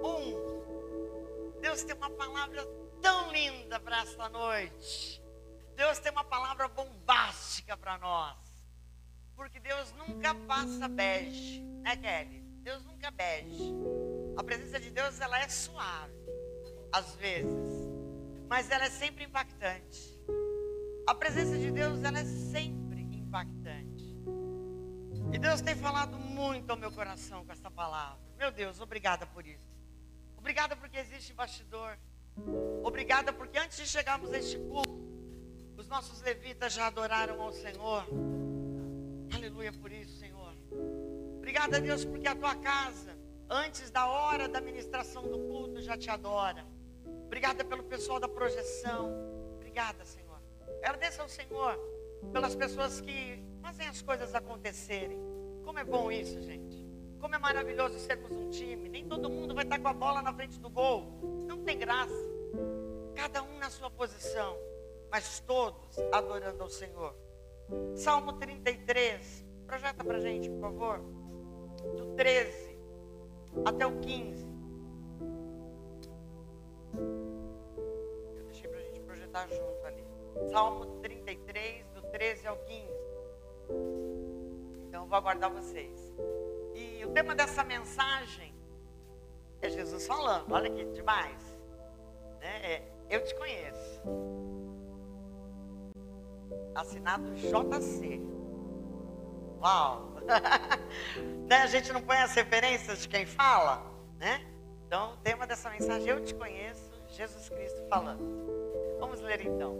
1. Deus tem uma palavra tão linda para esta noite. Deus tem uma palavra bombástica para nós. Porque Deus nunca passa bege, né, Kelly? Deus nunca bege. A presença de Deus, ela é suave, às vezes, mas ela é sempre impactante. A presença de Deus, ela é sempre impactante. E Deus tem falado muito ao meu coração com essa palavra. Meu Deus, obrigada por isso. Obrigada porque existe bastidor. Obrigada porque antes de chegarmos a este culto, os nossos levitas já adoraram ao Senhor. Aleluia por isso, Senhor. Obrigada, Deus, porque a tua casa, antes da hora da ministração do culto, já te adora. Obrigada pelo pessoal da projeção. Obrigada, Senhor. Agradeça ao Senhor pelas pessoas que fazem as coisas acontecerem. Como é bom isso, gente. Como é maravilhoso sermos um time. Nem todo mundo vai estar com a bola na frente do gol. Não tem graça. Cada um na sua posição, mas todos adorando ao Senhor. Salmo 33, projeta pra gente, por favor. Do 13 até o 15. Eu deixei pra gente projetar junto ali. Salmo 33, do 13 ao 15. Então eu vou aguardar vocês. E o tema dessa mensagem é Jesus falando. Olha que demais, né? Eu te conheço. Assinado JC. Uau! Né? A gente não põe as referências de quem fala, né? Então o tema dessa mensagem, eu te conheço, Jesus Cristo falando. Vamos ler então.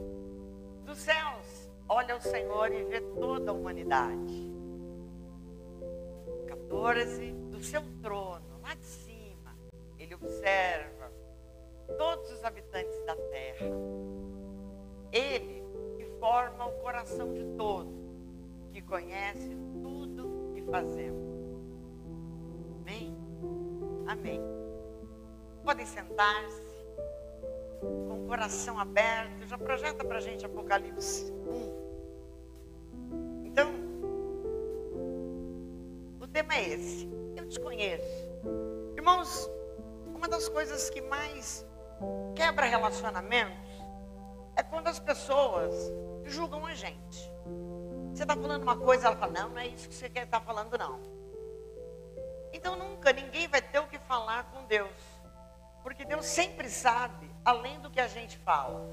Dos céus olha o Senhor e vê toda a humanidade. 14. Do seu trono, lá de cima, ele observa todos os habitantes da terra. Ele que forma o coração de todos, que conhece tudo que fazemos. Amém? Amém. Podem sentar-se com o coração aberto. Já projeta pra gente Apocalipse 1. Então, o tema é esse. Eu te conheço. Irmãos, uma das coisas que mais quebra relacionamentos é quando as pessoas julgam a gente. Você está falando uma coisa, ela fala, não é isso que você quer estar falando, não. Então nunca ninguém vai ter o que falar com Deus. Porque Deus sempre sabe, além do que a gente fala.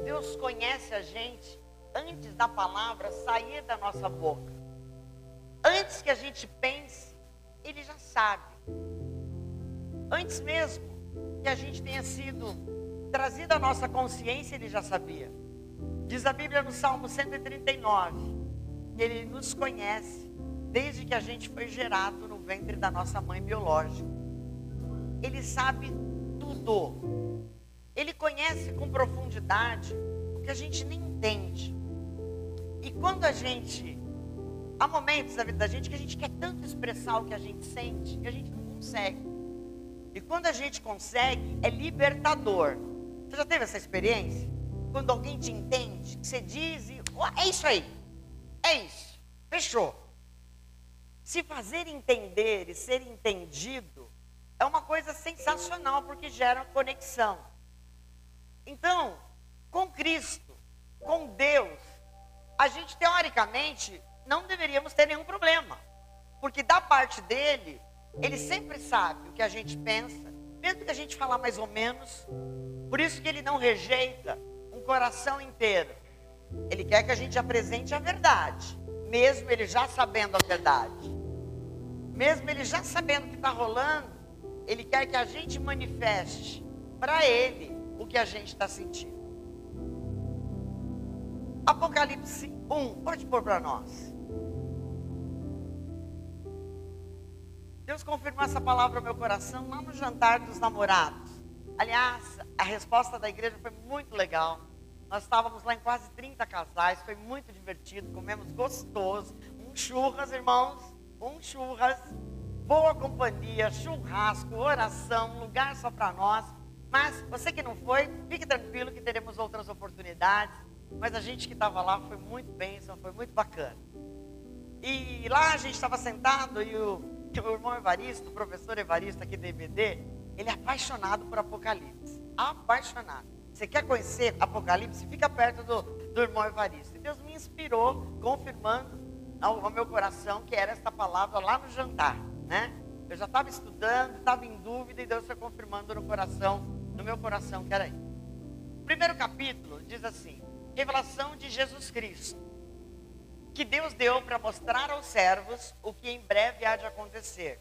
Deus conhece a gente antes da palavra sair da nossa boca. Antes que a gente pense, Ele já sabe. Antes mesmo que a gente tenha sido trazido à nossa consciência, Ele já sabia. Diz a Bíblia no Salmo 139, que Ele nos conhece desde que a gente foi gerado no ventre da nossa mãe biológica. Ele sabe tudo. Ele conhece com profundidade o que a gente nem entende. E quando há momentos da vida da gente que a gente quer tanto expressar o que a gente sente, que a gente não consegue. E quando a gente consegue, é libertador. Você já teve essa experiência? Quando alguém te entende, você diz e é isso aí. É isso. Fechou. Se fazer entender e ser entendido é uma coisa sensacional, porque gera conexão. Então, com Cristo, com Deus, a gente teoricamente não deveríamos ter nenhum problema. Porque da parte dele, Ele sempre sabe o que a gente pensa, mesmo que a gente falar mais ou menos. Por isso que Ele não rejeita um coração inteiro. Ele quer que a gente apresente a verdade, mesmo Ele já sabendo a verdade. Mesmo Ele já sabendo o que está rolando, Ele quer que a gente manifeste para Ele o que a gente está sentindo. Apocalipse 1, pode pôr para nós. Deus confirmou essa palavra ao meu coração lá no jantar dos namorados. Aliás, a resposta da igreja foi muito legal. Nós estávamos lá em quase 30 casais, foi muito divertido, comemos gostoso. Um churras, irmãos, boa companhia, churrasco, oração, lugar só para nós. Mas você que não foi, fique tranquilo que teremos outras oportunidades. Mas a gente que estava lá foi muito bênção, foi muito bacana. E lá a gente estava sentado e o irmão Evaristo, o professor Evaristo aqui da EBD, ele é apaixonado por Apocalipse. Apaixonado. Você quer conhecer Apocalipse? Fica perto do irmão Evaristo. E Deus me inspirou, confirmando ao meu coração que era esta palavra lá no jantar, né? Eu já estava estudando, estava em dúvida, e Deus foi confirmando no meu coração que era isso. O primeiro capítulo diz assim: revelação de Jesus Cristo, que Deus deu para mostrar aos servos o que em breve há de acontecer.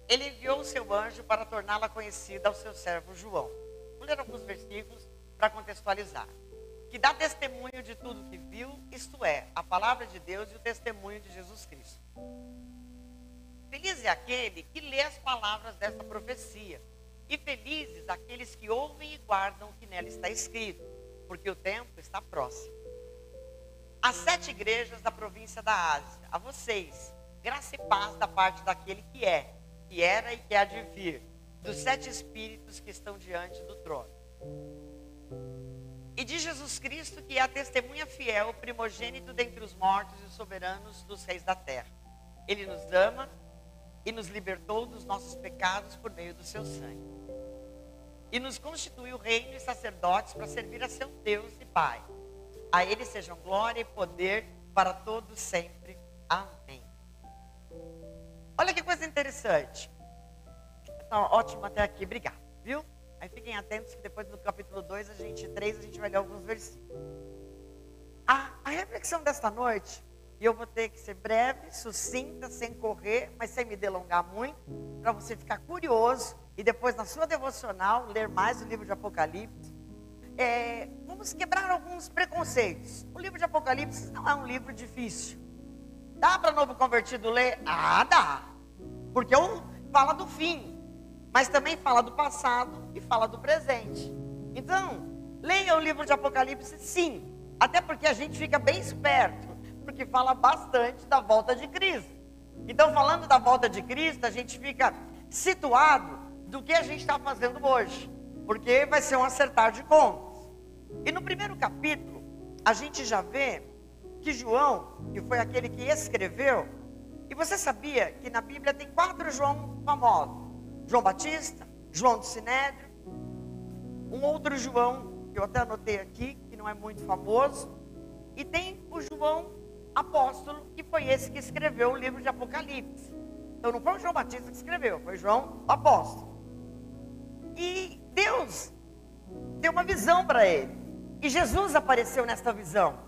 Ele enviou o seu anjo para torná-la conhecida ao seu servo João. Vou ler alguns versículos para contextualizar. Que dá testemunho de tudo que viu, isto é, a palavra de Deus e o testemunho de Jesus Cristo. Feliz é aquele que lê as palavras desta profecia, e felizes aqueles que ouvem e guardam o que nela está escrito, porque o tempo está próximo. As 7 igrejas da província da Ásia, a vocês, graça e paz da parte daquele que é, que era e que há de vir, dos 7 espíritos que estão diante do trono. E de Jesus Cristo, que é a testemunha fiel, primogênito dentre os mortos e os soberanos dos reis da terra. Ele nos ama e nos libertou dos nossos pecados por meio do seu sangue. E nos constituiu reino e sacerdotes para servir a seu Deus e Pai. A ele sejam glória e poder para todos sempre. Amém. Olha que coisa interessante. Tá ótimo até aqui, obrigado, viu? Aí fiquem atentos que depois do capítulo 2, a gente vai ler alguns versículos. A reflexão desta noite, e eu vou ter que ser breve, sucinta, sem correr, mas sem me delongar muito, para você ficar curioso e depois na sua devocional ler mais o livro de Apocalipse. Vamos quebrar alguns preconceitos. O livro de Apocalipse não é um livro difícil. Dá para novo convertido ler? Ah, dá. Porque fala do fim, mas também fala do passado e fala do presente. Então, leia o livro de Apocalipse, sim. Até porque a gente fica bem esperto, porque fala bastante da volta de Cristo. Então, falando da volta de Cristo, a gente fica situado do que a gente está fazendo hoje, porque vai ser um acertar de contas. E no primeiro capítulo, a gente já vê que João, que foi aquele que escreveu, e você sabia que na Bíblia tem 4 João famosos: João Batista, João do Sinédrio, um outro João, que eu até anotei aqui, que não é muito famoso, e tem o João apóstolo, que foi esse que escreveu o livro de Apocalipse. Então não foi o João Batista que escreveu, foi João apóstolo. E Deus deu uma visão para ele, e Jesus apareceu nesta visão.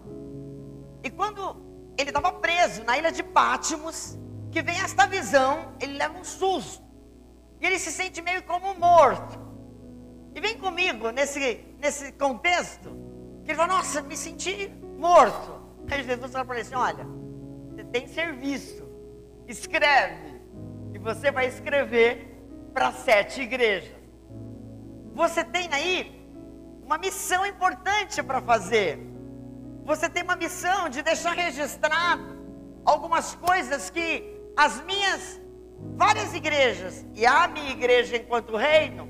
E quando ele estava preso na ilha de Pátimos, que vem esta visão, ele leva um susto, e ele se sente meio como morto. E vem comigo nesse contexto, que ele fala: nossa, me senti morto. Aí Jesus fala para ele assim: olha, você tem serviço, escreve, e você vai escrever para 7 igrejas. Você tem aí uma missão importante para fazer. Você tem uma missão de deixar registrado algumas coisas que as minhas várias igrejas, e a minha igreja enquanto reino,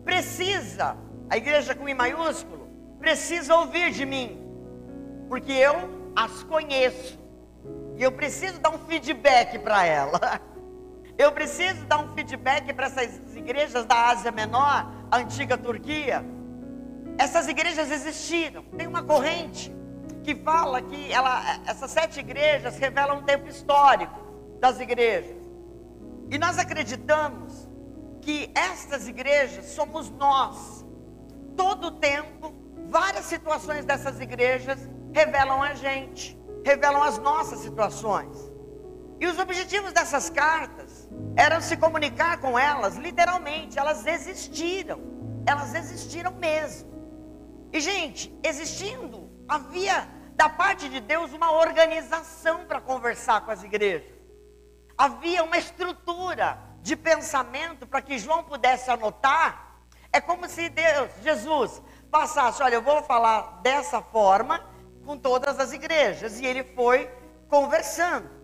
precisa, a igreja com I maiúsculo, precisa ouvir de mim, porque eu as conheço, e eu preciso dar um feedback para ela. Eu preciso dar um feedback para essas igrejas da Ásia Menor, a antiga Turquia. Essas igrejas existiram. Tem uma corrente que fala que essas 7 igrejas revelam um tempo histórico das igrejas. E nós acreditamos que estas igrejas somos nós. Todo o tempo, várias situações dessas igrejas revelam a gente, revelam as nossas situações. E os objetivos dessas cartas eram se comunicar com elas, literalmente. Elas existiram mesmo. E gente, existindo, havia da parte de Deus uma organização para conversar com as igrejas. Havia uma estrutura de pensamento para que João pudesse anotar. É como se Jesus passasse: olha, eu vou falar dessa forma com todas as igrejas. E ele foi conversando.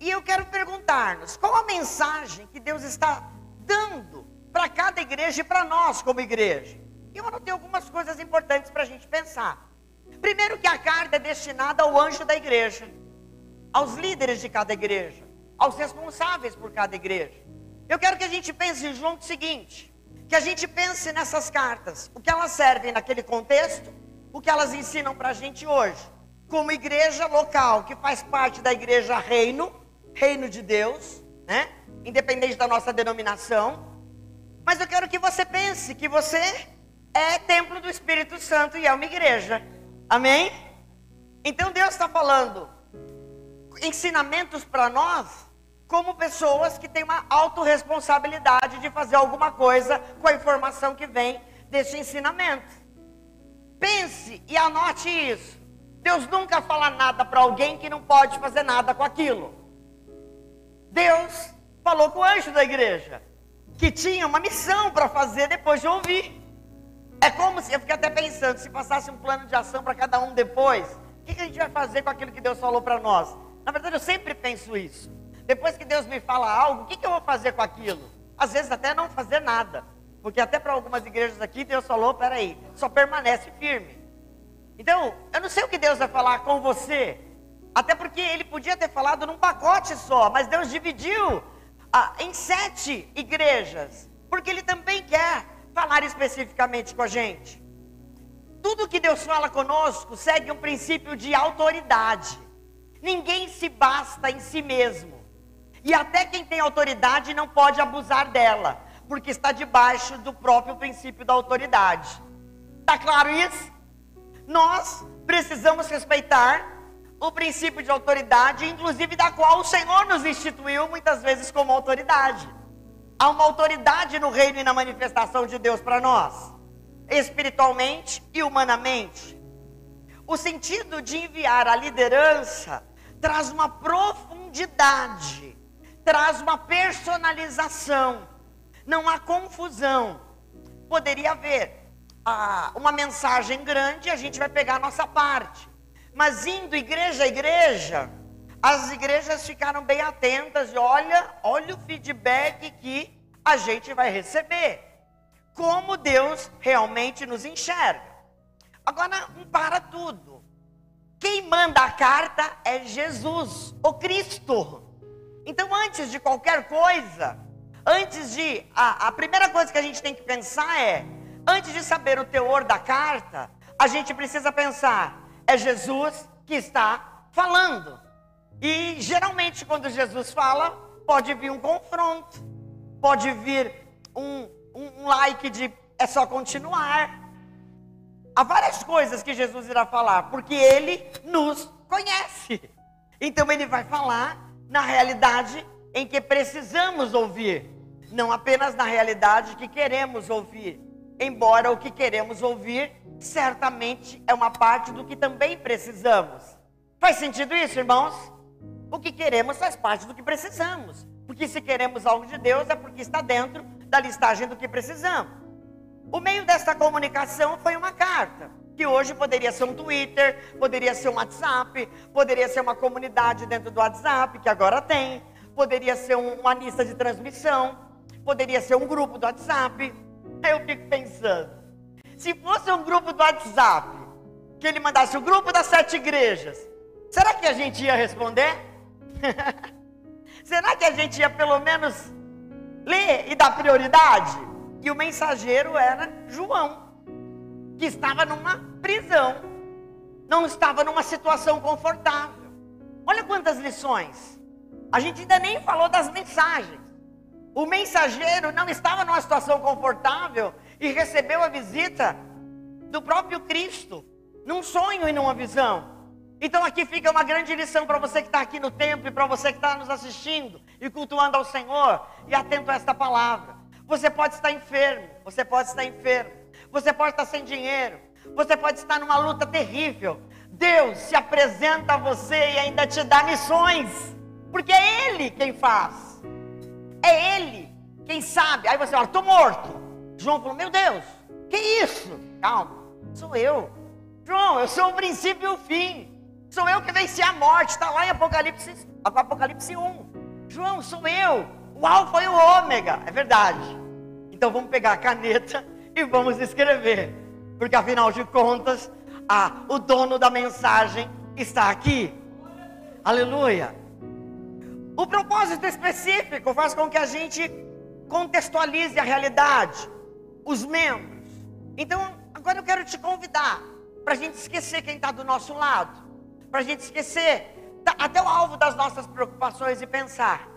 E eu quero perguntar-nos, qual a mensagem que Deus está dando para cada igreja e para nós como igreja? E eu anotei algumas coisas importantes para a gente pensar. Primeiro, que a carta é destinada ao anjo da igreja, aos líderes de cada igreja, aos responsáveis por cada igreja. Eu quero que a gente pense junto o seguinte, que a gente pense nessas cartas, o que elas servem naquele contexto, o que elas ensinam para a gente hoje, como igreja local, que faz parte da igreja reino de Deus, né? Independente da nossa denominação. Mas eu quero que você pense que você é templo do Espírito Santo e é uma igreja. Amém? Então Deus está falando ensinamentos para nós, como pessoas que têm uma autorresponsabilidade de fazer alguma coisa com a informação que vem desse ensinamento. Pense e anote isso. Deus nunca fala nada para alguém que não pode fazer nada com aquilo. Deus falou com o anjo da igreja, que tinha uma missão para fazer depois de ouvir. É como se, eu fiquei até pensando, se passasse um plano de ação para cada um depois, o que a gente vai fazer com aquilo que Deus falou para nós? Na verdade eu sempre penso isso. Depois que Deus me fala algo, o que eu vou fazer com aquilo? Às vezes até não fazer nada. Porque até para algumas igrejas aqui, Deus falou, peraí, só permanece firme. Então, eu não sei o que Deus vai falar com você. Até porque Ele podia ter falado num pacote só, mas Deus dividiu em 7 igrejas. Porque Ele também quer falar especificamente com a gente. Tudo que Deus fala conosco segue um princípio de autoridade. Ninguém se basta em si mesmo. E até quem tem autoridade não pode abusar dela, porque está debaixo do próprio princípio da autoridade. Está claro isso? Nós precisamos respeitar o princípio de autoridade, inclusive da qual o Senhor nos instituiu muitas vezes como autoridade. Há uma autoridade no reino e na manifestação de Deus para nós, espiritualmente e humanamente. O sentido de enviar a liderança traz uma profundidade, traz uma personalização. Não há confusão. Poderia haver uma mensagem grande, a gente vai pegar a nossa parte. Mas indo igreja a igreja, as igrejas ficaram bem atentas e olha o feedback que a gente vai receber. Como Deus realmente nos enxerga. Agora, para tudo. Quem manda a carta é Jesus, o Cristo. Então, antes de qualquer coisa, a primeira coisa que a gente tem que pensar é, antes de saber o teor da carta, a gente precisa pensar, é Jesus que está falando. E geralmente quando Jesus fala, pode vir um confronto, pode vir um like de é só continuar. Há várias coisas que Jesus irá falar, porque Ele nos conhece. Então Ele vai falar na realidade em que precisamos ouvir, não apenas na realidade que queremos ouvir. Embora o que queremos ouvir, certamente é uma parte do que também precisamos. Faz sentido isso, irmãos? O que queremos faz parte do que precisamos. Porque se queremos algo de Deus, é porque está dentro da listagem do que precisamos. O meio dessa comunicação foi uma carta, que hoje poderia ser um Twitter, poderia ser um WhatsApp, poderia ser uma comunidade dentro do WhatsApp, que agora tem, poderia ser uma lista de transmissão, poderia ser um grupo do WhatsApp. Aí eu fico pensando, se fosse um grupo do WhatsApp, que ele mandasse o grupo das 7 igrejas, será que a gente ia responder? Será que a gente ia pelo menos ler e dar prioridade? E o mensageiro era João, que estava numa prisão, não estava numa situação confortável. Olha quantas lições. A gente ainda nem falou das mensagens. O mensageiro não estava numa situação confortável e recebeu a visita do próprio Cristo, num sonho e numa visão. Então aqui fica uma grande lição para você que está aqui no templo e para você que está nos assistindo e cultuando ao Senhor e atento a esta palavra. Você pode estar enfermo, você pode estar enfermo, você pode estar sem dinheiro, você pode estar numa luta terrível. Deus se apresenta a você e ainda te dá missões, porque é Ele quem faz, é Ele quem sabe. Aí você fala, estou morto. João falou, meu Deus, que isso? Calma, sou eu. João, eu sou o princípio e o fim. Sou eu que venci a morte, está lá em Apocalipse 1. João, sou eu, o alfa e o ômega, é verdade. Então vamos pegar a caneta e vamos escrever, porque afinal de contas, o dono da mensagem está aqui. Aleluia. O propósito específico faz com que a gente contextualize a realidade. os membros. Então, agora eu quero te convidar para a gente esquecer quem está do nosso lado, para a gente esquecer até o alvo das nossas preocupações e pensar: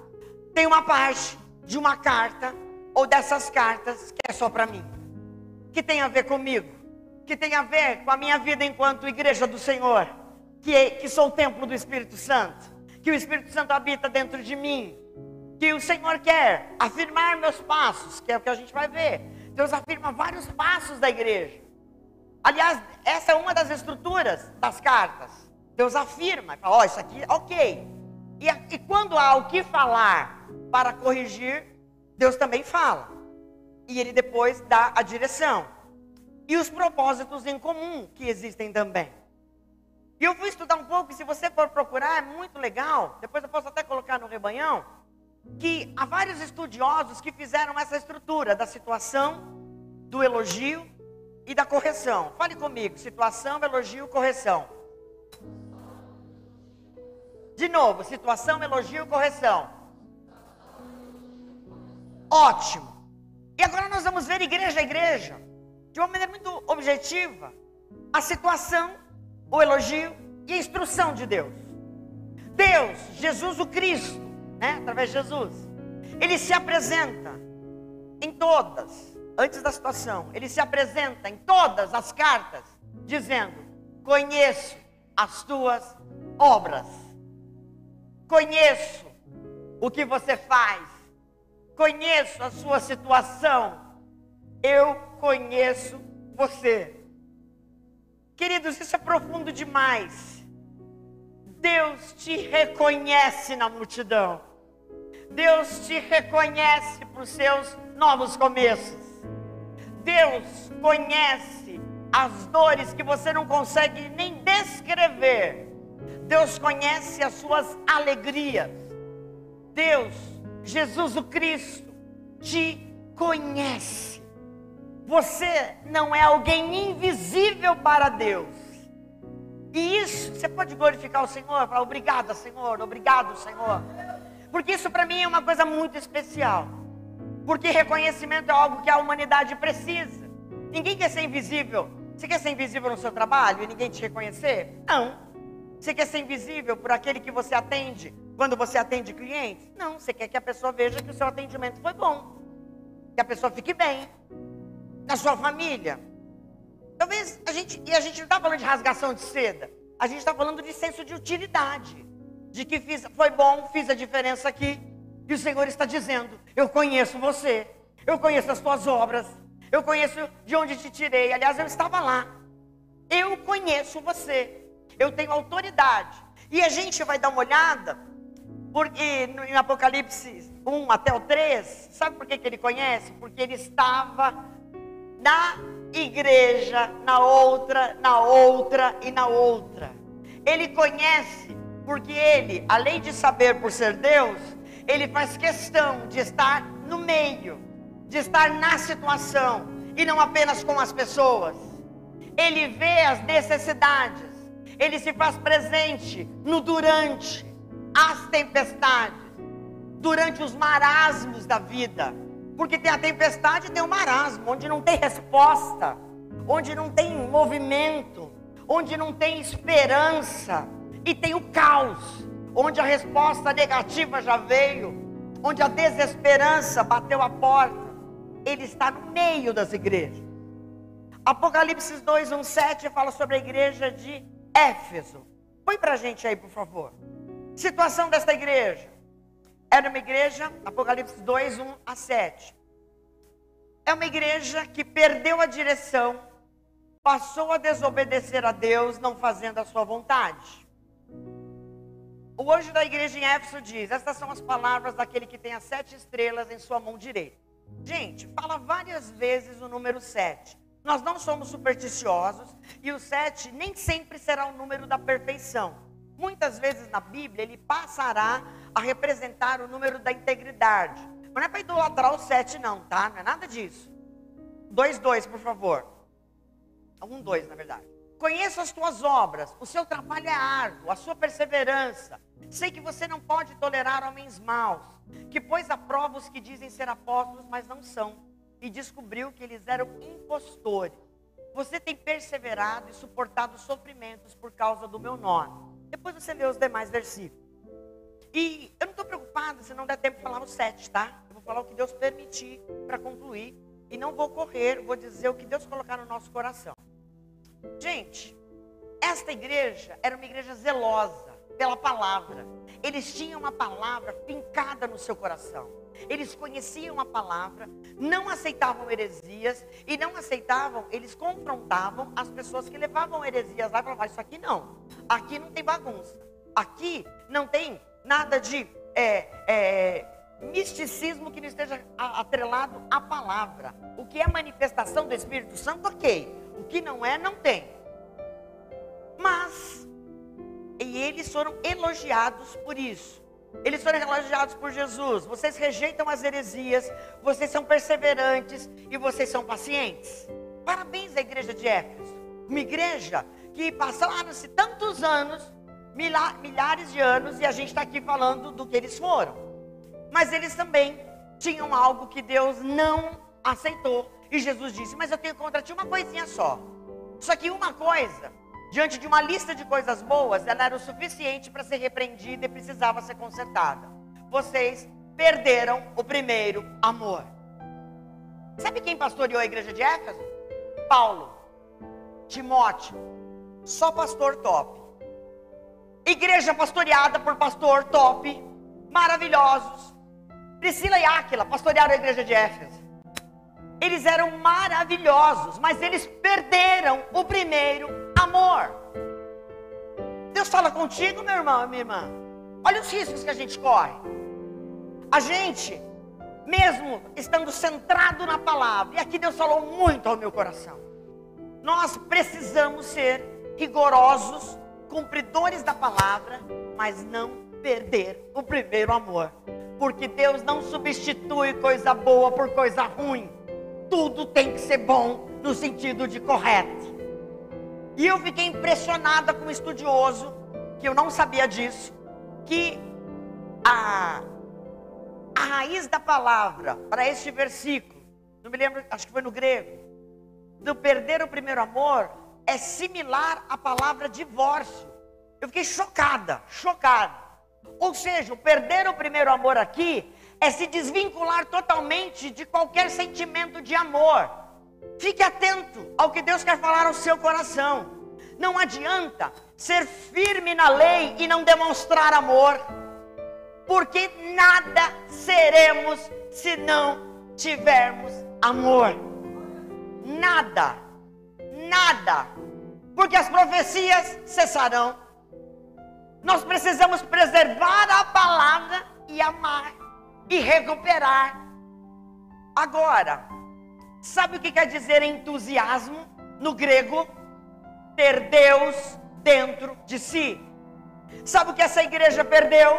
tem uma parte de uma carta ou dessas cartas que é só para mim, que tem a ver comigo, que tem a ver com a minha vida enquanto igreja do Senhor, que sou o templo do Espírito Santo, que o Espírito Santo habita dentro de mim, que o Senhor quer afirmar meus passos, que é o que a gente vai ver. Deus afirma vários passos da igreja. Aliás, essa é uma das estruturas das cartas. Deus afirma, fala: ó, isso aqui, ok. E quando há o que falar para corrigir, Deus também fala. E Ele depois dá a direção. E os propósitos em comum que existem também. E eu fui estudar um pouco, e se você for procurar, é muito legal. Depois eu posso até colocar no rebanhão, que há vários estudiosos que fizeram essa estrutura da situação, do elogio e da correção. Fale comigo: situação, elogio, correção. De novo: situação, elogio, correção. Ótimo. E agora nós vamos ver igreja a igreja, de uma maneira muito objetiva, a situação, o elogio e a instrução de Deus. Deus, Jesus o Cristo, através de Jesus, Ele se apresenta em todas, antes da situação, Ele se apresenta em todas as cartas, dizendo: conheço as tuas obras, conheço o que você faz, conheço a sua situação, eu conheço você. Queridos, isso é profundo demais. Deus te reconhece na multidão. Deus te reconhece para os seus novos começos. Deus conhece as dores que você não consegue nem descrever. Deus conhece as suas alegrias. Deus, Jesus o Cristo, te conhece. Você não é alguém invisível para Deus. E isso, você pode glorificar o Senhor, falar: obrigado, Senhor, obrigado, Senhor. Porque isso para mim é uma coisa muito especial. Porque reconhecimento é algo que a humanidade precisa. Ninguém quer ser invisível. Você quer ser invisível no seu trabalho e ninguém te reconhecer? Não. Você quer ser invisível por aquele que você atende quando você atende clientes? Não. Você quer que a pessoa veja que o seu atendimento foi bom, que a pessoa fique bem na sua família. Talvez a gente não está falando de rasgação de seda, a gente está falando de senso de utilidade, de que foi bom, fiz a diferença aqui, e o Senhor está dizendo: eu conheço você, eu conheço as tuas obras, eu conheço de onde te tirei. Aliás, eu estava lá, eu conheço você, eu tenho autoridade. E a gente vai dar uma olhada, porque em Apocalipse 1 até o 3, sabe por que ele conhece? Porque ele estava na igreja, na outra e na outra. Ele conhece porque ele, além de saber por ser Deus, ele faz questão de estar no meio, de estar na situação, e não apenas com as pessoas. Ele vê as necessidades, ele se faz presente no durante as tempestades, durante os marasmos da vida. Porque tem a tempestade e tem o marasmo, onde não tem resposta, onde não tem movimento, onde não tem esperança, e tem o caos, onde a resposta negativa já veio, onde a desesperança bateu a porta. Ele está no meio das igrejas. Apocalipse 2, 1, 7 fala sobre a igreja de Éfeso. Põe pra gente aí, por favor. Situação desta igreja. Era uma igreja, Apocalipse 2, 1 a 7. É uma igreja que perdeu a direção, passou a desobedecer a Deus, não fazendo a sua vontade. O anjo da igreja em Éfeso diz: estas são as palavras daquele que tem as 7 estrelas em sua mão direita. Gente, fala várias vezes o número 7. Nós não somos supersticiosos, e o 7 nem sempre será o número da perfeição. Muitas vezes na Bíblia ele passará a representar o número da integridade. Mas não é para idolatrar o 7 não, tá? Não é nada disso. 2, 2, por favor. 1, 2, na verdade. Conheço as tuas obras, o seu trabalho é árduo, a sua perseverança. Sei que você não pode tolerar homens maus, que pôs à prova os que dizem ser apóstolos, mas não são, e descobriu que eles eram impostores. Você tem perseverado e suportado sofrimentos por causa do meu nome. Depois você lê os demais versículos. E eu não estou preocupado se não der tempo de falar o 7, tá? Eu vou falar o que Deus permitir para concluir. E não vou correr, vou dizer o que Deus colocar no nosso coração. Gente, esta igreja era uma igreja zelosa pela palavra. Eles tinham uma palavra fincada no seu coração. Eles conheciam a palavra, não aceitavam heresias e não aceitavam, eles confrontavam as pessoas que levavam heresias lá e falavam, isso aqui não tem bagunça, aqui não tem nada de misticismo que não esteja atrelado à palavra. O que é manifestação do Espírito Santo, ok. O que não é, não tem. Mas, e eles foram elogiados por isso. Eles foram elogiados por Jesus. Vocês rejeitam as heresias, vocês são perseverantes e vocês são pacientes. Parabéns à igreja de Éfeso. Uma igreja que passaram-se tantos anos, milhares de anos, e a gente está aqui falando do que eles foram. Mas eles também tinham algo que Deus não aceitou. E Jesus disse, mas eu tenho contra ti uma coisinha só. Só que uma coisa, diante de uma lista de coisas boas, ela era o suficiente para ser repreendida e precisava ser consertada. Vocês perderam o primeiro amor. Sabe quem pastoreou a igreja de Éfeso? Paulo, Timóteo, só pastor top. Igreja pastoreada por pastor top, maravilhosos. Priscila e Áquila pastorearam a igreja de Éfeso. Eles eram maravilhosos, mas eles perderam o primeiro amor. Deus fala contigo, meu irmão e minha irmã. Olha os riscos que a gente corre. A gente, mesmo estando centrado na palavra, e aqui Deus falou muito ao meu coração, nós precisamos ser rigorosos, cumpridores da palavra, mas não perder o primeiro amor. Porque Deus não substitui coisa boa por coisa ruim. Tudo tem que ser bom no sentido de correto. E eu fiquei impressionada com um estudioso, que eu não sabia disso, que a raiz da palavra para este versículo, não me lembro, acho que foi no grego, do perder o primeiro amor, é similar à palavra divórcio. Eu fiquei chocada. Ou seja, o perder o primeiro amor aqui é se desvincular totalmente de qualquer sentimento de amor. Fique atento ao que Deus quer falar ao seu coração. Não adianta ser firme na lei e não demonstrar amor, porque nada seremos se não tivermos amor. Nada, porque as profecias cessarão. Nós precisamos preservar a palavra e amar e recuperar. Agora, sabe o que quer dizer entusiasmo no grego? Ter Deus dentro de si. Sabe o que essa igreja perdeu?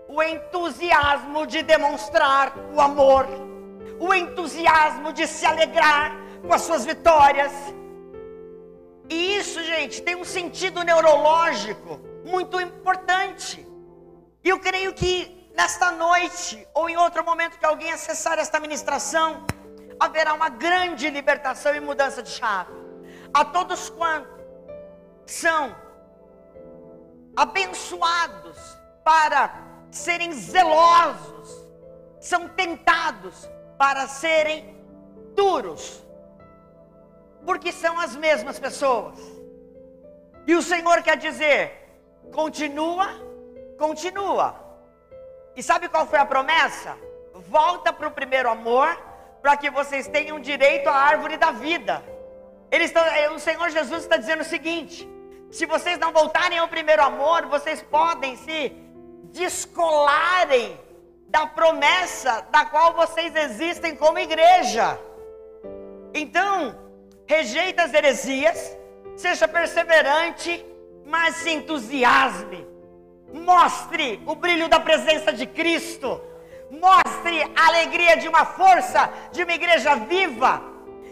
O entusiasmo de demonstrar o amor, o entusiasmo de se alegrar com as suas vitórias. E isso, gente, tem um sentido neurológico muito importante. E eu creio que nesta noite, ou em outro momento que alguém acessar esta ministração, haverá uma grande libertação e mudança de chave. A todos quantos são abençoados para serem zelosos, são tentados para serem duros, porque são as mesmas pessoas. E o Senhor quer dizer, continua. E sabe qual foi a promessa? Volta para o primeiro amor, para que vocês tenham direito à árvore da vida. O Senhor Jesus está dizendo o seguinte: se vocês não voltarem ao primeiro amor, vocês podem se descolarem da promessa da qual vocês existem como igreja. Então, rejeita as heresias, seja perseverante, mas se entusiasme. Mostre o brilho da presença de Cristo. Mostre a alegria de uma força, de uma igreja viva,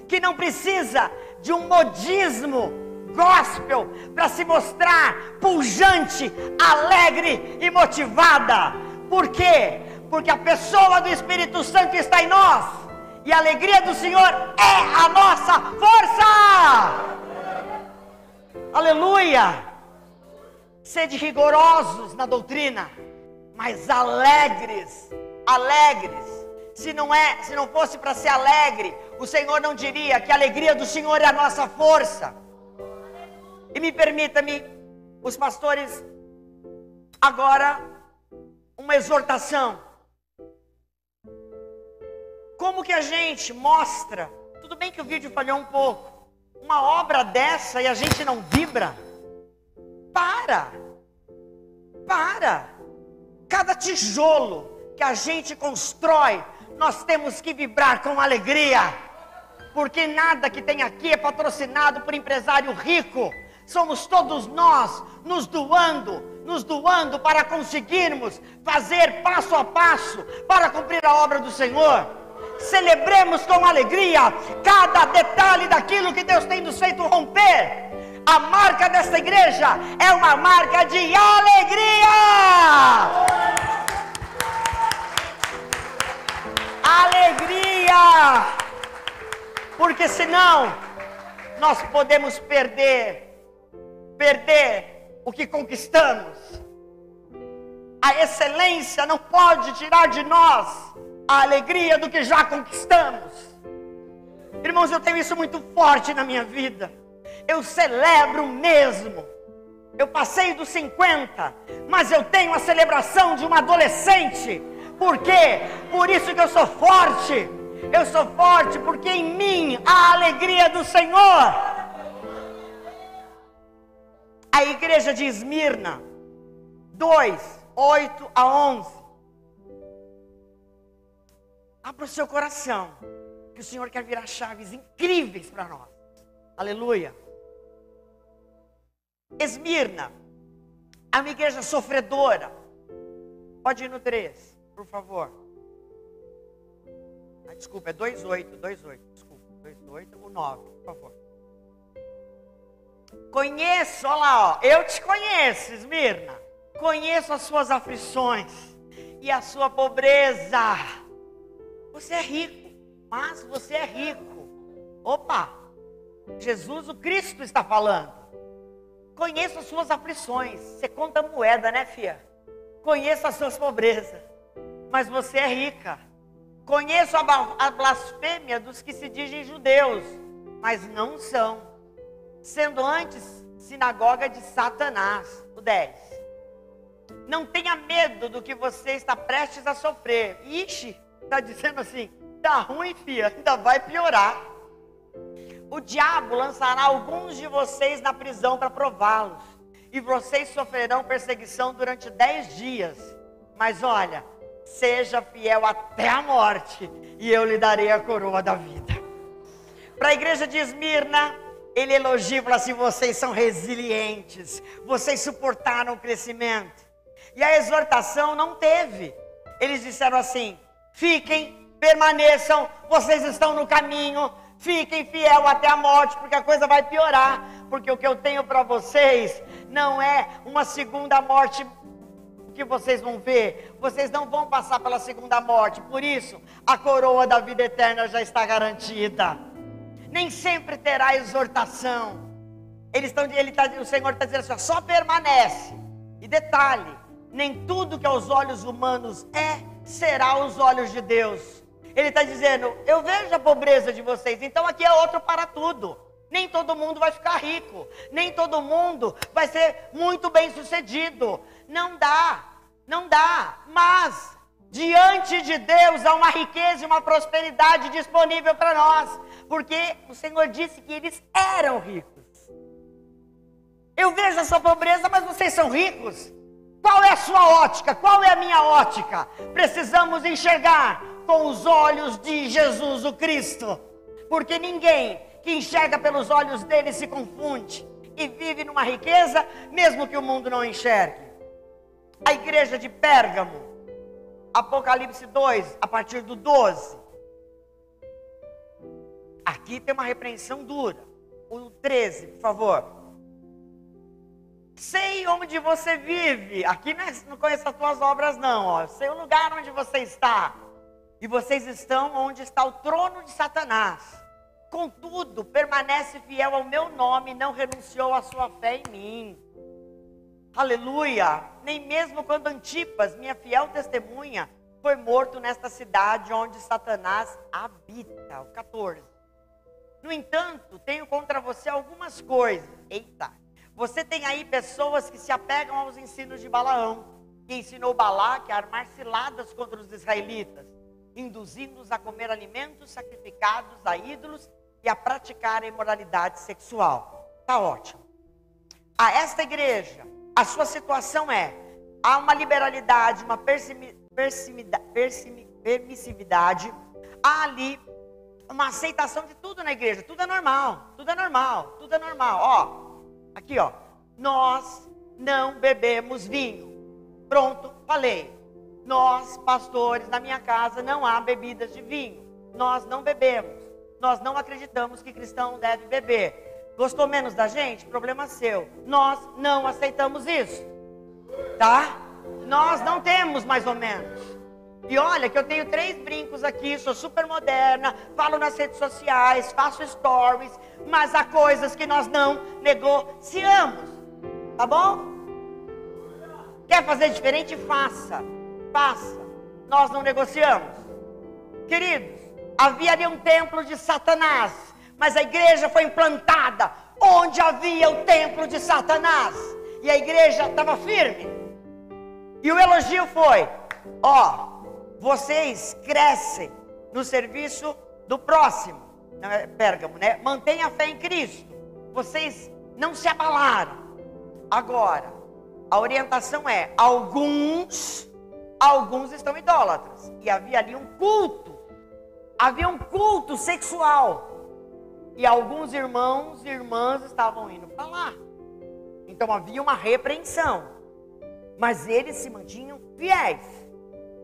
que não precisa de um modismo gospel para se mostrar pujante, alegre e motivada. Por quê? Porque a pessoa do Espírito Santo está em nós. E a alegria do Senhor é a nossa força. Aleluia. Sede rigorosos na doutrina, mas alegres. Se não fosse para ser alegre, o Senhor não diria que a alegria do Senhor é a nossa força. E me permita-me, os pastores, agora, uma exortação. Como que a gente mostra, tudo bem que o vídeo falhou um pouco, uma obra dessa e a gente não vibra? Para! Cada tijolo que a gente constrói, nós temos que vibrar com alegria, porque nada que tem aqui é patrocinado por empresário rico. Somos todos nós nos doando para conseguirmos fazer passo a passo para cumprir a obra do Senhor. Celebremos com alegria cada detalhe daquilo que Deus tem nos feito romper. A marca desta igreja é uma marca de alegria. Alegria! Porque senão nós podemos perder o que conquistamos. A excelência não pode tirar de nós a alegria do que já conquistamos. Irmãos, eu tenho isso muito forte na minha vida. Eu celebro mesmo. Eu passei dos 50, mas eu tenho a celebração de uma adolescente. Por quê? Por isso que eu sou forte. Eu sou forte porque em mim há a alegria do Senhor. A igreja de Esmirna 2, 8 a 11. Abra o seu coração, que o Senhor quer virar chaves incríveis para nós. Aleluia. Esmirna é uma igreja sofredora. Pode ir no 3, por favor. Desculpa, é 2:8. Desculpa, 2:8, o 9, por favor. Conheço, olha lá, ó, eu te conheço, Esmirna. Conheço as suas aflições e a sua pobreza. Você é rico, mas você é rico. Opa, Jesus, o Cristo, está falando. Conheço as suas aflições. Você conta moeda, né, filha? Conheço as suas pobrezas, mas você é rica. Conheço a blasfêmia dos que se dizem judeus, mas não são, sendo antes sinagoga de Satanás. O 10. Não tenha medo do que você está prestes a sofrer. Ixi, está dizendo assim, tá ruim, filha, ainda vai piorar. O diabo lançará alguns de vocês na prisão para prová-los, e vocês sofrerão perseguição durante 10 dias. Mas olha, seja fiel até a morte, e eu lhe darei a coroa da vida. Para a igreja de Esmirna, ele elogia e fala assim: vocês são resilientes, vocês suportaram o crescimento. E a exortação não teve. Eles disseram assim: fiquem, permaneçam, vocês estão no caminho, fiquem fiel até a morte, porque a coisa vai piorar. Porque o que eu tenho para vocês não é uma segunda morte que vocês vão ver. Vocês não vão passar pela segunda morte. Por isso, a coroa da vida eterna já está garantida. Nem sempre terá exortação. O Senhor está dizendo assim: só permanece. E detalhe, nem tudo que aos olhos humanos será aos olhos de Deus. Ele está dizendo: eu vejo a pobreza de vocês, então aqui é outro para tudo. Nem todo mundo vai ficar rico, nem todo mundo vai ser muito bem sucedido. Não dá, mas diante de Deus há uma riqueza e uma prosperidade disponível para nós, porque o Senhor disse que eles eram ricos. Eu vejo a sua pobreza, mas vocês são ricos. Qual é a sua ótica? Qual é a minha ótica? Precisamos enxergar com os olhos de Jesus o Cristo, porque ninguém que enxerga pelos olhos dele se confunde e vive numa riqueza, mesmo que o mundo não enxergue. A igreja de Pérgamo, Apocalipse 2, a partir do 12. Aqui tem uma repreensão dura. O 13, por favor. Sei onde você vive. Aqui não conheço as tuas obras não, ó. Sei o lugar onde você está. E vocês estão onde está o trono de Satanás. Contudo, permanece fiel ao meu nome e não renunciou à sua fé em mim. Aleluia! Nem mesmo quando Antipas, minha fiel testemunha, foi morto nesta cidade onde Satanás habita. O 14. No entanto, tenho contra você algumas coisas. Eita! Você tem aí pessoas que se apegam aos ensinos de Balaão, que ensinou Balaque a armar ciladas contra os israelitas, induzindo-os a comer alimentos sacrificados a ídolos e a praticar a imoralidade sexual. Tá ótimo. A esta igreja, a sua situação é: há uma liberalidade, uma permissividade, há ali uma aceitação de tudo na igreja. Tudo é normal, tudo é normal, tudo é normal. Ó, aqui ó, nós não bebemos vinho. Pronto, falei. Nós, pastores, na minha casa não há bebidas de vinho. Nós não bebemos. Nós não acreditamos que cristão deve beber. Gostou menos da gente? Problema seu. Nós não aceitamos isso. Tá? Nós não temos mais ou menos. E olha que eu tenho 3 brincos aqui, sou super moderna, falo nas redes sociais, faço stories, mas há coisas que nós não negociamos. Tá bom? Quer fazer diferente? Faça. Faça. Nós não negociamos. Queridos, havia ali um templo de Satanás, mas a igreja foi implantada onde havia o templo de Satanás. E a igreja estava firme. E o elogio foi: ó, vocês crescem no serviço do próximo. Não é Pérgamo, né? Mantenha a fé em Cristo. Vocês não se abalaram. Agora, a orientação é: alguns estão idólatras. E havia ali um culto. Havia um culto sexual. E alguns irmãos e irmãs estavam indo para lá. Então havia uma repreensão. Mas eles se mantinham fiéis.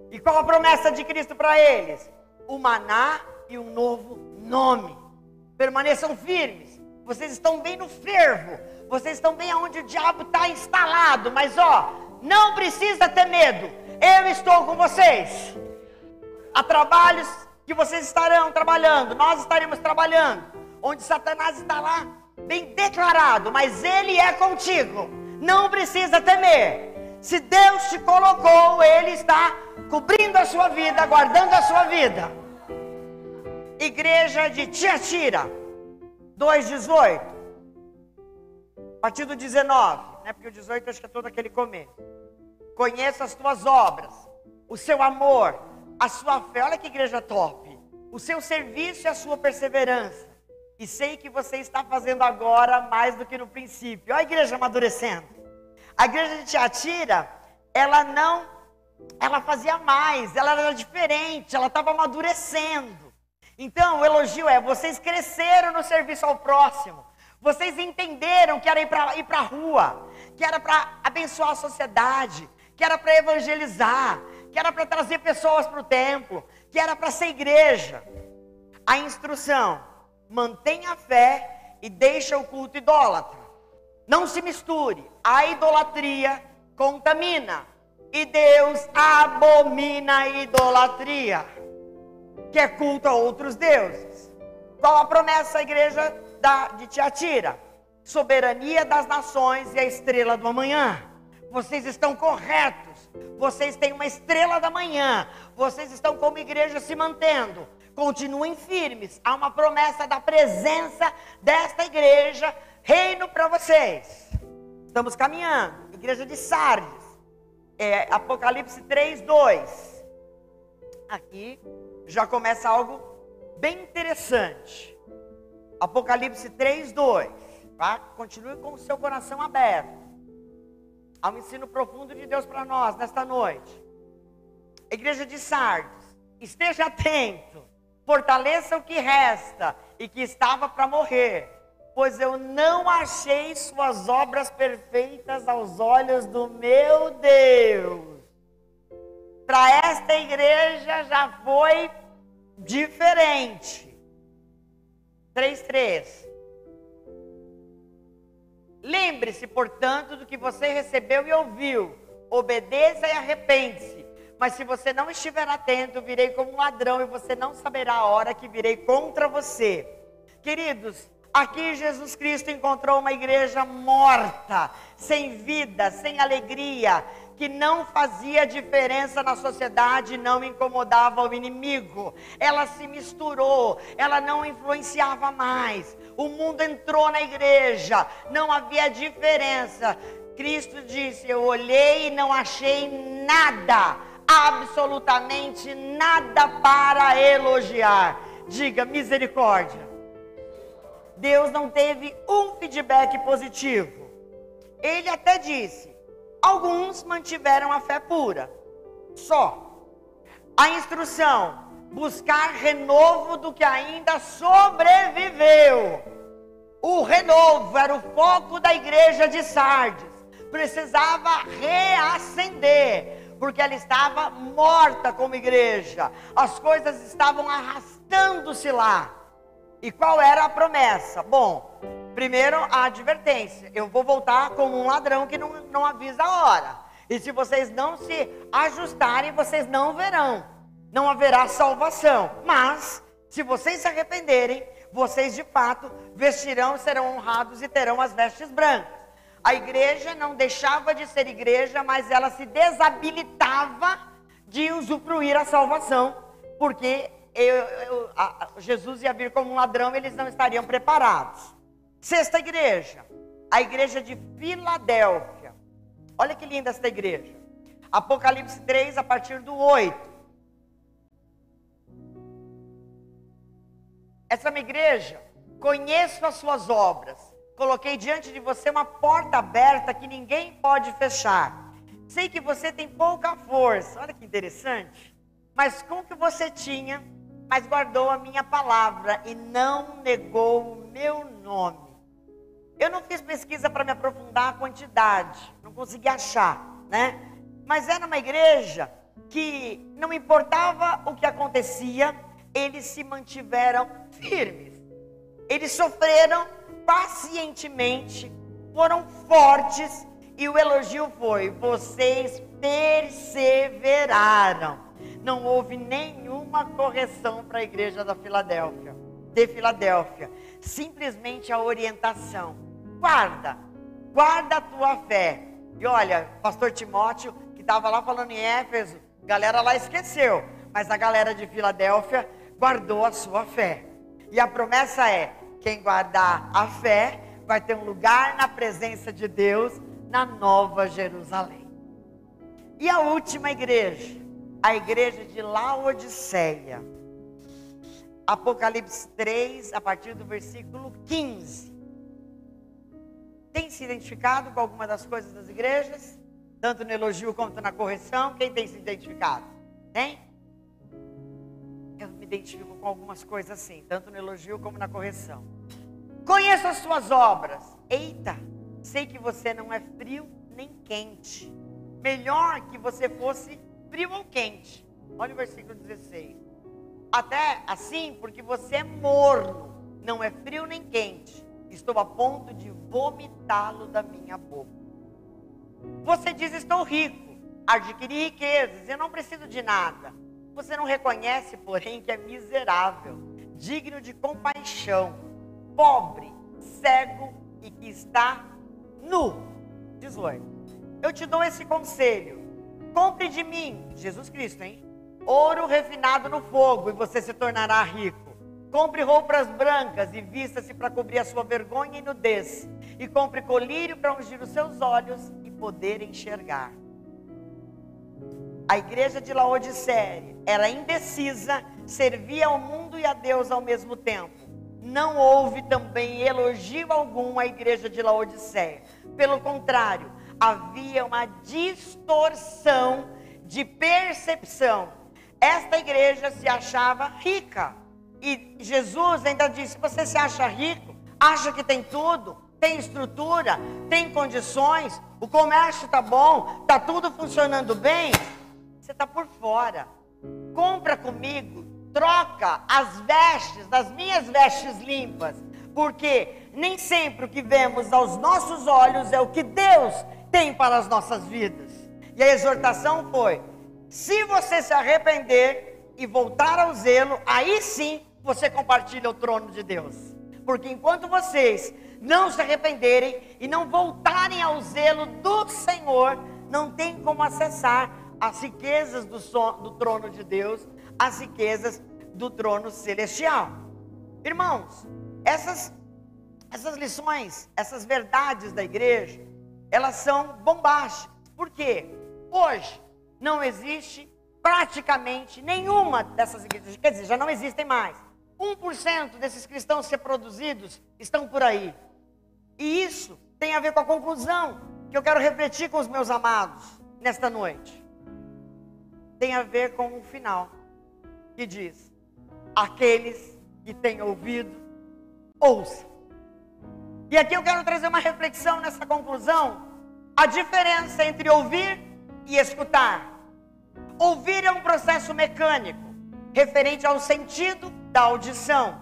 E qual a promessa de Cristo para eles? O maná e um novo nome. Permaneçam firmes. Vocês estão bem no fervo. Vocês estão bem onde o diabo está instalado. Mas ó, não precisa ter medo. Eu estou com vocês. Há trabalhos que vocês estarão trabalhando. Nós estaremos trabalhando. Onde Satanás está lá, bem declarado. Mas ele é contigo. Não precisa temer. Se Deus te colocou, ele está cobrindo a sua vida, guardando a sua vida. Igreja de Tiatira, 2:18. A partir do 19, né? Porque o 18 acho que é todo aquele começo. Conheço as tuas obras, o seu amor, a sua fé. Olha que igreja top. O seu serviço e a sua perseverança. E sei que você está fazendo agora mais do que no princípio. Olha a igreja amadurecendo. A igreja de Tiatira, ela fazia mais, ela era diferente, ela estava amadurecendo. Então o elogio é: vocês cresceram no serviço ao próximo. Vocês entenderam que era ir para a rua, que era para abençoar a sociedade, que era para evangelizar, que era para trazer pessoas para o templo, que era para ser igreja. A instrução: mantenha a fé e deixa o culto idólatra. Não se misture. A idolatria contamina. E Deus abomina a idolatria, que é culto a outros deuses. Qual a promessa da igreja de Tiatira? Soberania das nações e a estrela do amanhã. Vocês estão corretos. Vocês têm uma estrela da manhã. Vocês estão como igreja se mantendo. Continuem firmes. Há uma promessa da presença desta igreja. Reino para vocês. Estamos caminhando. Igreja de Sardes. Apocalipse 3:2. Aqui já começa algo bem interessante. Apocalipse 3:2. Tá? Continue com o seu coração aberto. Há um ensino profundo de Deus para nós nesta noite. Igreja de Sardes, esteja atento. Fortaleça o que resta e que estava para morrer. Pois eu não achei suas obras perfeitas aos olhos do meu Deus. Para esta igreja já foi diferente. 3:3. Lembre-se, portanto, do que você recebeu e ouviu. Obedeça e arrepende-se. Mas se você não estiver atento, virei como um ladrão e você não saberá a hora que virei contra você. Queridos, aqui Jesus Cristo encontrou uma igreja morta, sem vida, sem alegria, que não fazia diferença na sociedade, não incomodava o inimigo. Ela se misturou, ela não influenciava mais. O mundo entrou na igreja, não havia diferença. Cristo disse: eu olhei e não achei nada, absolutamente nada para elogiar. Diga misericórdia. Deus não teve um feedback positivo. Ele até disse: alguns mantiveram a fé pura, só. A instrução: buscar renovo do que ainda sobreviveu. O renovo era o foco da igreja de Sardes. Precisava reacender, porque ela estava morta como igreja. As coisas estavam arrastando-se lá. E qual era a promessa? Bom, primeiro a advertência: eu vou voltar como um ladrão que não avisa a hora. E se vocês não se ajustarem, vocês não verão. Não haverá salvação. Mas, se vocês se arrependerem, vocês de fato vestirão, serão honrados e terão as vestes brancas. A igreja não deixava de ser igreja, mas ela se desabilitava de usufruir a salvação, porque Jesus ia vir como um ladrão, eles não estariam preparados. Sexta igreja, a igreja de Filadélfia. Olha que linda esta igreja. Apocalipse 3, a partir do 8. Essa é uma igreja: conheço as suas obras, coloquei diante de você uma porta aberta que ninguém pode fechar. Sei que você tem pouca força. Olha que interessante. Mas com o que você tinha, mas guardou a minha palavra e não negou o meu nome. Eu não fiz pesquisa para me aprofundar a quantidade, não consegui achar, né? Mas era uma igreja que não importava o que acontecia, eles se mantiveram firmes. Eles sofreram pacientemente, foram fortes, e o elogio foi: vocês perseveraram. Não houve nenhuma correção para a igreja de Filadélfia. Simplesmente a orientação: guarda a tua fé. E olha, pastor Timóteo, que estava lá falando em Éfeso, a galera lá esqueceu, mas a galera de Filadélfia guardou a sua fé. E a promessa é: quem guardar a fé vai ter um lugar na presença de Deus na Nova Jerusalém. E a última igreja, a igreja de Laodiceia. Apocalipse 3, a partir do versículo 15. Tem se identificado com alguma das coisas das igrejas? Tanto no elogio quanto na correção? Quem tem se identificado? Tem? Eu me identifico com algumas coisas assim, tanto no elogio como na correção. Conheço as suas obras. Eita, sei que você não é frio nem quente. Melhor que você fosse frio ou quente. Olha o versículo 16. Até assim, porque você é morno, não é frio nem quente. Estou a ponto de vomitá-lo da minha boca. Você diz: estou rico, adquiri riquezas, eu não preciso de nada. Você não reconhece, porém, que é miserável, digno de compaixão, pobre, cego e que está nu. 18. Eu te dou esse conselho: compre de mim, Jesus Cristo, hein? Ouro refinado no fogo, e você se tornará rico. Compre roupas brancas e vista-se para cobrir a sua vergonha e nudez. E compre colírio para ungir os seus olhos e poder enxergar. A igreja de Laodiceia era indecisa, servia ao mundo e a Deus ao mesmo tempo. Não houve também elogio algum à igreja de Laodiceia. Pelo contrário, havia uma distorção de percepção. Esta igreja se achava rica. E Jesus ainda disse: você se acha rico? Acha que tem tudo? Tem estrutura? Tem condições? O comércio está bom? Está tudo funcionando bem? Você está por fora. Compra comigo. Troca as vestes, as minhas vestes limpas. Porque nem sempre o que vemos aos nossos olhos é o que Deus tem para as nossas vidas. E a exortação foi: Se você se arrepender e voltar ao zelo, aí sim você compartilha o trono de Deus. Porque enquanto vocês não se arrependerem e não voltarem ao zelo do Senhor, não tem como acessar as riquezas do trono de Deus, as riquezas do trono celestial. Irmãos, essas lições, essas verdades da igreja, elas são bombásticas. Por quê? Hoje não existe praticamente nenhuma dessas igrejas, quer dizer, já não existem mais. 1% desses cristãos reproduzidos estão por aí. E isso tem a ver com a conclusão que eu quero refletir com os meus amados nesta noite. Tem a ver com o final, que diz: aqueles que têm ouvido, ouçam. E aqui eu quero trazer uma reflexão nessa conclusão. A diferença entre ouvir e escutar. Ouvir é um processo mecânico, referente ao sentido da audição.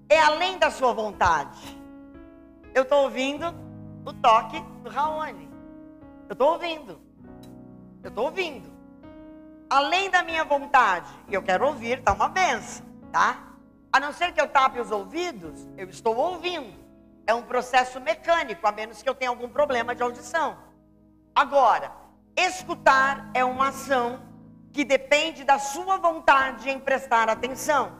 É além da sua vontade. Eu estou ouvindo o toque do Raoni. Eu estou ouvindo. Além da minha vontade. E eu quero ouvir, está uma benção, tá? A não ser que eu tape os ouvidos, eu estou ouvindo. É um processo mecânico, a menos que eu tenha algum problema de audição. Agora, escutar é uma ação que depende da sua vontade em prestar atenção.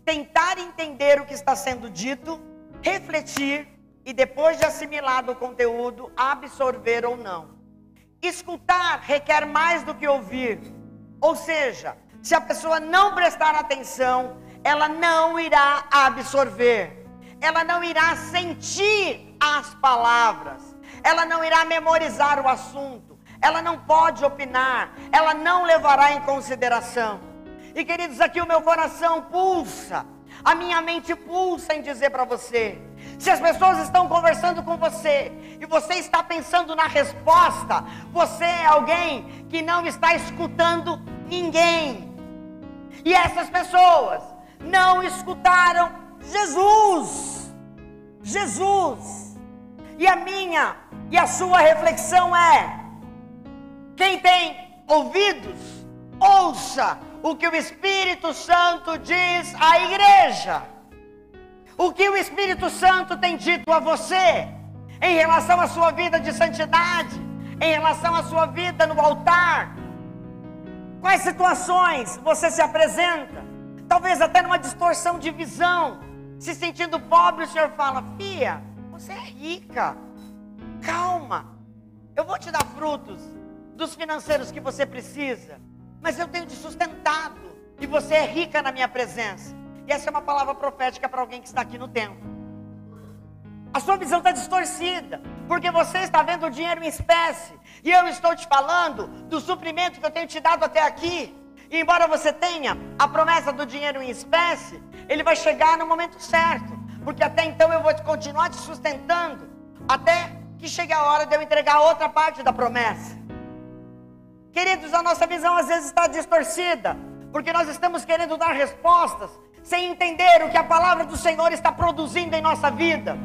Tentar entender o que está sendo dito, refletir e depois de assimilado o conteúdo, absorver ou não. Escutar requer mais do que ouvir. Ou seja, se a pessoa não prestar atenção, ela não irá absorver. Ela não irá sentir as palavras. Ela não irá memorizar o assunto. Ela não pode opinar. Ela não levará em consideração. E queridos, aqui o meu coração pulsa. A minha mente pulsa em dizer para você. Se as pessoas estão conversando com você e você está pensando na resposta, você é alguém que não está escutando ninguém. E essas pessoas não escutaram Jesus. E a minha e a sua reflexão é: quem tem ouvidos, ouça o que o Espírito Santo diz à igreja. O que o Espírito Santo tem dito a você em relação à sua vida de santidade, em relação à sua vida no altar. Quais situações você se apresenta? Talvez até numa distorção de visão, se sentindo pobre, o Senhor fala: filha, você é rica, calma, eu vou te dar frutos dos financeiros que você precisa, mas eu tenho te sustentado e você é rica na minha presença. E essa é uma palavra profética para alguém que está aqui no templo. A sua visão está distorcida, porque você está vendo o dinheiro em espécie, e eu estou te falando do suprimento que eu tenho te dado até aqui. E embora você tenha a promessa do dinheiro em espécie, ele vai chegar no momento certo, porque até então eu vou continuar te sustentando, até que chegue a hora de eu entregar outra parte da promessa. Queridos, a nossa visão às vezes está distorcida, porque nós estamos querendo dar respostas, sem entender o que a palavra do Senhor está produzindo em nossa vida.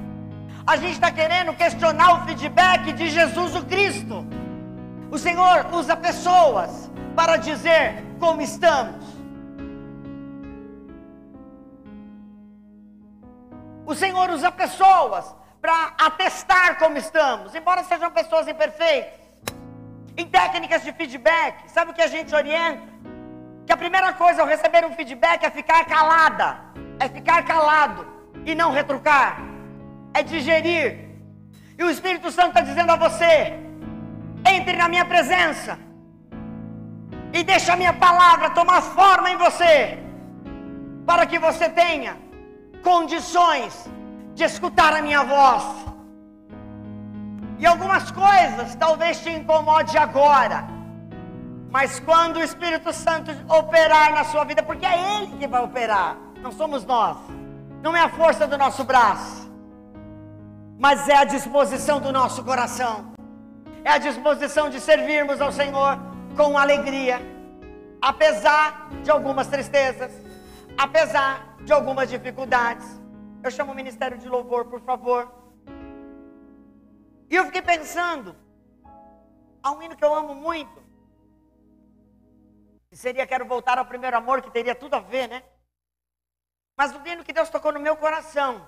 A gente está querendo questionar o feedback de Jesus o Cristo. O Senhor usa pessoas para dizer como estamos. O Senhor usa pessoas para atestar como estamos, embora sejam pessoas imperfeitas. Em técnicas de feedback, sabe o que a gente orienta? Que a primeira coisa ao receber um feedback é ficar calada, é ficar calado e não retrucar, é digerir. E o Espírito Santo está dizendo a você: entre na minha presença e deixa a minha palavra tomar forma em você, para que você tenha condições de escutar a minha voz. E algumas coisas talvez te incomode agora, mas quando o Espírito Santo operar na sua vida, porque é Ele que vai operar, não somos nós, não é a força do nosso braço, mas é a disposição do nosso coração, é a disposição de servirmos ao Senhor com alegria, apesar de algumas tristezas, apesar de algumas dificuldades. Eu chamo o ministério de louvor, por favor. E eu fiquei pensando, há um hino que eu amo muito, seria Quero Voltar ao Primeiro Amor, que teria tudo a ver, né? Mas o hino que Deus tocou no meu coração,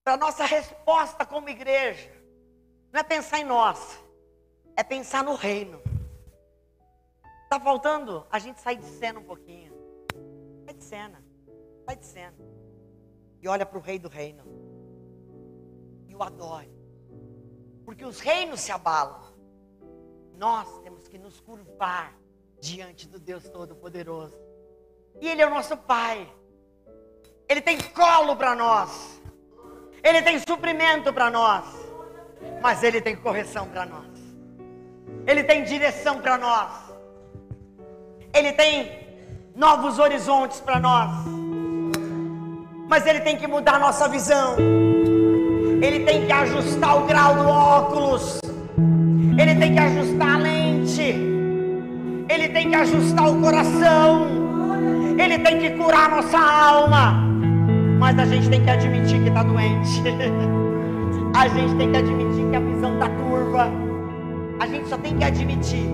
para nossa resposta como igreja, não é pensar em nós, é pensar no reino. Está faltando a gente sair de cena um pouquinho. Sai de cena, sai de cena. E olha para o Rei do Reino. E o adore. Porque os reinos se abalam. Nós temos que nos curvar diante do Deus Todo-Poderoso. E Ele é o nosso Pai. Ele tem colo para nós. Ele tem suprimento para nós. Mas Ele tem correção para nós. Ele tem direção para nós. Ele tem novos horizontes para nós. Mas Ele tem que mudar a nossa visão. Ele tem que ajustar o grau do óculos. Ele tem que ajustar a lente. Ele tem que ajustar o coração. Ele tem que curar a nossa alma. Mas a gente tem que admitir que está doente. A gente tem que admitir que a visão está turva. A gente só tem que admitir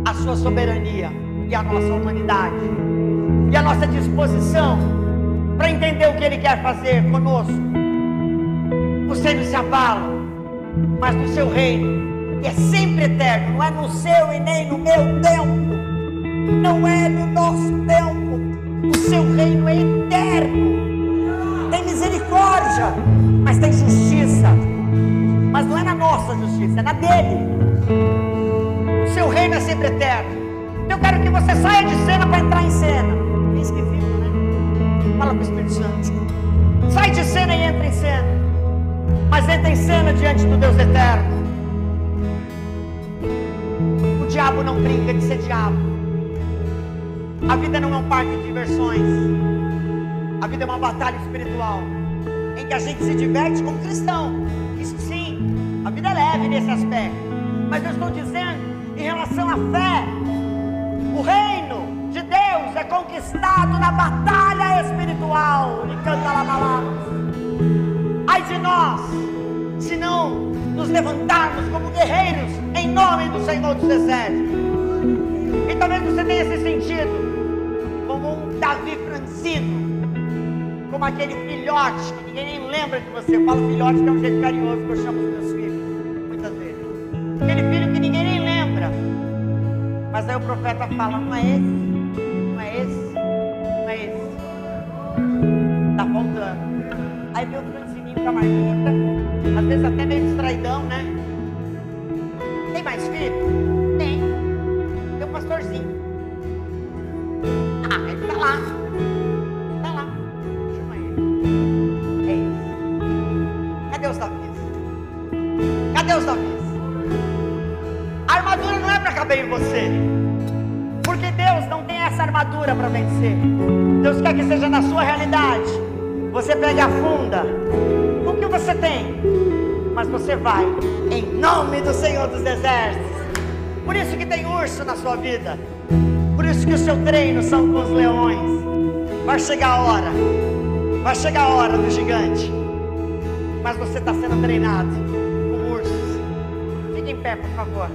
a sua soberania e a nossa humanidade. E a nossa disposição para entender o que Ele quer fazer conosco. Os reinos se abalam, mas no seu reino, que é sempre eterno, não é no seu e nem no meu tempo, não é no nosso tempo. O seu reino é eterno, tem misericórdia, mas tem justiça. Mas não é na nossa justiça, é na dele. O seu reino é sempre eterno. Eu quero que você saia de cena para entrar em cena. É esquisito, né? Fala com o Espírito Santo. Sai de cena e entra em cena. Mas entra em cena diante do Deus eterno. O diabo não brinca de ser diabo. A vida não é um parque de diversões. A vida é uma batalha espiritual, em que a gente se diverte como cristão. Isso sim, a vida é leve nesse aspecto. Mas eu estou dizendo, em relação à fé, o reino de Deus é conquistado na batalha espiritual. E canta lá palavras. Ai de nós, se não nos levantarmos como guerreiros em nome do Senhor dos Exércitos. E talvez você tenha se sentido como um Davi franzino, como aquele filhote que ninguém nem lembra de você. Eu falo filhote que é um jeito carinhoso que eu chamo os meus filhos, muitas vezes. Aquele filho que ninguém nem lembra. Mas aí o profeta fala, não é esse, não é esse, não é esse. Tá faltando. Aí vem o franzininho com a marmita, às vezes até meio distraidão, né? Tem mais filho? Tem. Tem um pastorzinho. Ah, ele tá lá. Tá lá. Chama ele. É isso. Cadê os Davis? Cadê os Davis? A armadura não é para caber em você. Porque Deus não tem essa armadura para vencer. Deus quer que seja na sua realidade. Você pega a funda com o que você tem, mas você vai em nome do Senhor dos Exércitos. Por isso que tem urso na sua vida. Por isso que o seu treino são com os leões. Vai chegar a hora. Vai chegar a hora do gigante. Mas você está sendo treinado com ursos. Fique em pé, por favor.